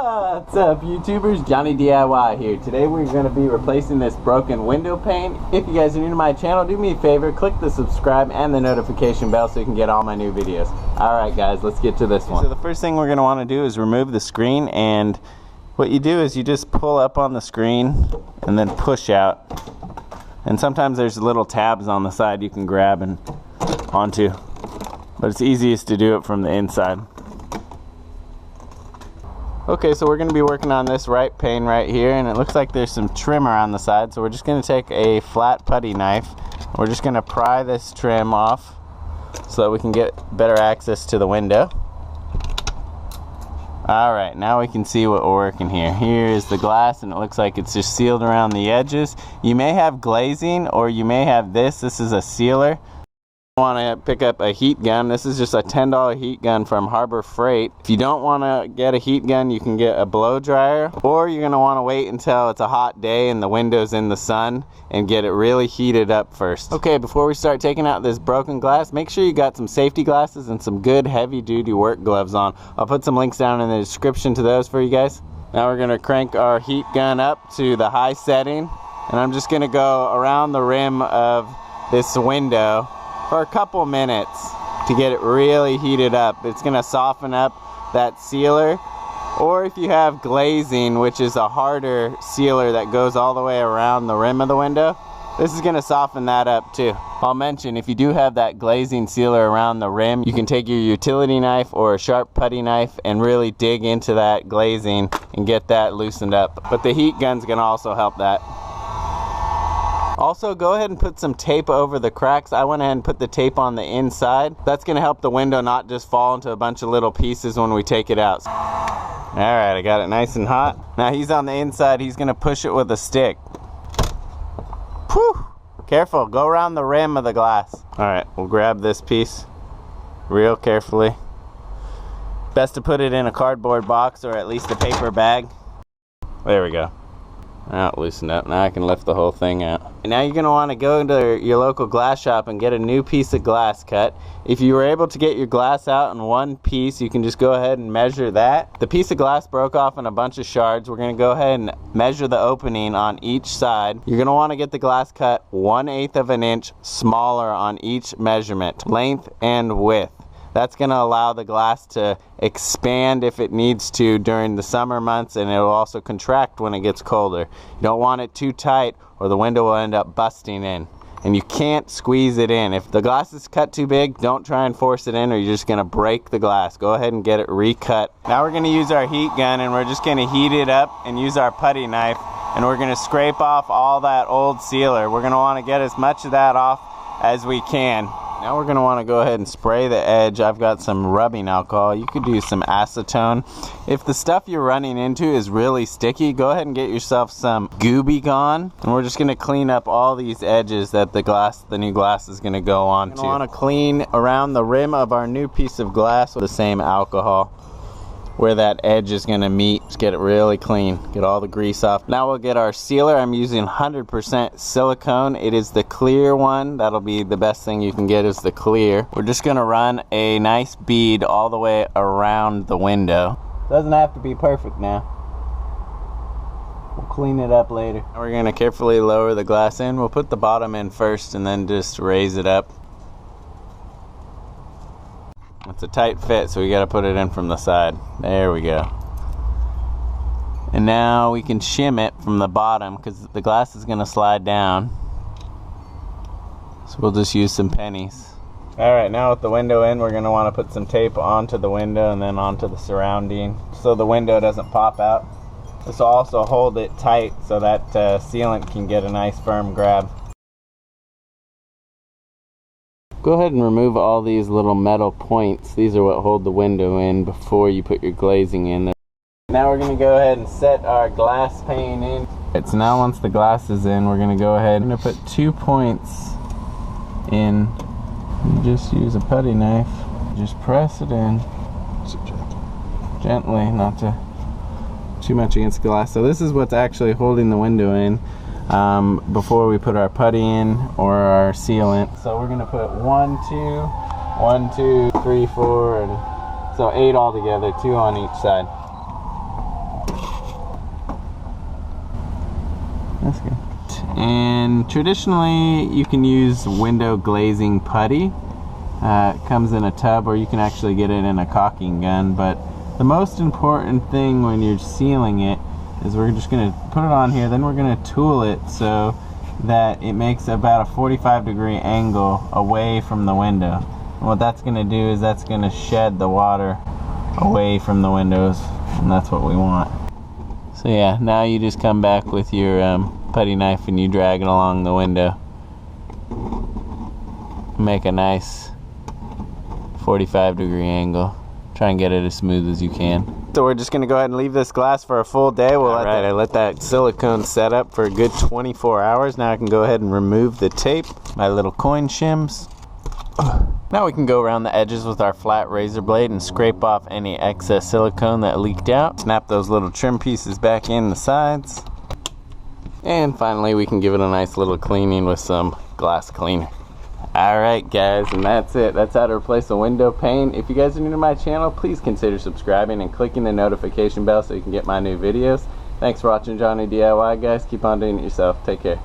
What's up, YouTubers? Johnny DIY here. Today we're going to be replacing this broken window pane. If you guys are new to my channel, do me a favor, click the subscribe and the notification bell so you can get all my new videos. Alright guys, let's get to this one. So the first thing we're going to want to do is remove the screen, and what you do is you just pull up on the screen and then push out. And sometimes there's little tabs on the side you can grab and onto, but it's easiest to do it from the inside. Okay, so we're going to be working on this right pane right here, and it looks like there's some trim around the side, so we're just going to take a flat putty knife. We're just going to pry this trim off so that we can get better access to the window. Alright, now we can see what we're working here. Here is the glass, and it looks like it's just sealed around the edges. You may have glazing, or you may have this. This is a sealer. You want to pick up a heat gun. This is just a $10 heat gun from Harbor Freight. If you don't want to get a heat gun, you can get a blow dryer, or you're going to want to wait until it's a hot day and the window's in the sun and get it really heated up first. Okay, before we start taking out this broken glass, make sure you got some safety glasses and some good heavy duty work gloves on. I'll put some links down in the description to those for you guys. Now we're going to crank our heat gun up to the high setting, and I'm just going to go around the rim of this window for a couple minutes to get it really heated up. It's going to soften up that sealer. Or if you have glazing, which is a harder sealer that goes all the way around the rim of the window, this is going to soften that up too. I'll mention, if you do have that glazing sealer around the rim, you can take your utility knife or a sharp putty knife and really dig into that glazing and get that loosened up. But the heat gun's going to also help that. Also, go ahead and put some tape over the cracks. I went ahead and put the tape on the inside. That's going to help the window not just fall into a bunch of little pieces when we take it out. Alright, I got it nice and hot. Now he's on the inside. He's going to push it with a stick. Whew! Careful, go around the rim of the glass. Alright, we'll grab this piece real carefully. Best to put it in a cardboard box or at least a paper bag. There we go. Now it loosened up. Now I can lift the whole thing out. And now you're going to want to go to your local glass shop and get a new piece of glass cut. If you were able to get your glass out in one piece, you can just go ahead and measure that. The piece of glass broke off in a bunch of shards. We're going to go ahead and measure the opening on each side. You're going to want to get the glass cut 1/8 of an inch smaller on each measurement, length and width. That's going to allow the glass to expand if it needs to during the summer months, and it will also contract when it gets colder. You don't want it too tight or the window will end up busting in. And you can't squeeze it in. If the glass is cut too big, don't try and force it in or you're just going to break the glass. Go ahead and get it recut. Now we're going to use our heat gun, and we're just going to heat it up and use our putty knife, and we're going to scrape off all that old sealer. We're going to want to get as much of that off as we can. Now we're going to want to go ahead and spray the edge. I've got some rubbing alcohol. You could use some acetone. If the stuff you're running into is really sticky, go ahead and get yourself some Gooby Gone. And we're just going to clean up all these edges that the new glass is going to go on to. We're going to want to clean around the rim of our new piece of glass with the same alcohol where that edge is going to meet. Just get it really clean, get all the grease off. Now we'll get our sealer. I'm using 100% silicone. It is the clear one. That'll be the best thing you can get, is the clear. We're just going to run a nice bead all the way around the window. Doesn't have to be perfect now. We'll clean it up later. Now we're going to carefully lower the glass in. We'll put the bottom in first and then just raise it up. It's a tight fit, so we got to put it in from the side. There we go. And now we can shim it from the bottom because the glass is going to slide down. So we'll just use some pennies. Alright, now with the window in, we're going to want to put some tape onto the window and then onto the surrounding so the window doesn't pop out. This will also hold it tight so that sealant can get a nice firm grab. Go ahead and remove all these little metal points. These are what hold the window in before you put your glazing in. Now we're going to go ahead and set our glass pane in. So now once the glass is in, we're going to go ahead and put 2 points in. You just use a putty knife. Just press it in. Gently, not too much against the glass. So this is what's actually holding the window in. Before we put our putty in or our sealant. So we're going to put 1, 2, 3, 4, and so 8 altogether, 2 on each side. That's good. And traditionally, you can use window glazing putty. It comes in a tub, or you can actually get it in a caulking gun. But the most important thing when you're sealing it is we're just going to put it on here, then we're going to tool it so that it makes about a 45-degree angle away from the window. And what that's going to do is that's going to shed the water away from the windows, and that's what we want. So yeah, now you just come back with your putty knife and you drag it along the window. Make a nice 45-degree angle. Try and get it as smooth as you can. So we're just going to go ahead and leave this glass for a full day. I let that silicone set up for a good 24 hours. Now I can go ahead and remove the tape, my little coin shims. Now we can go around the edges with our flat razor blade and scrape off any excess silicone that leaked out. Snap those little trim pieces back in the sides. And finally we can give it a nice little cleaning with some glass cleaner. Alright guys, and that's it. That's how to replace a window pane. If you guys are new to my channel, please consider subscribing and clicking the notification bell so you can get my new videos. Thanks for watching Johnny DIY, guys. Keep on doing it yourself. Take care.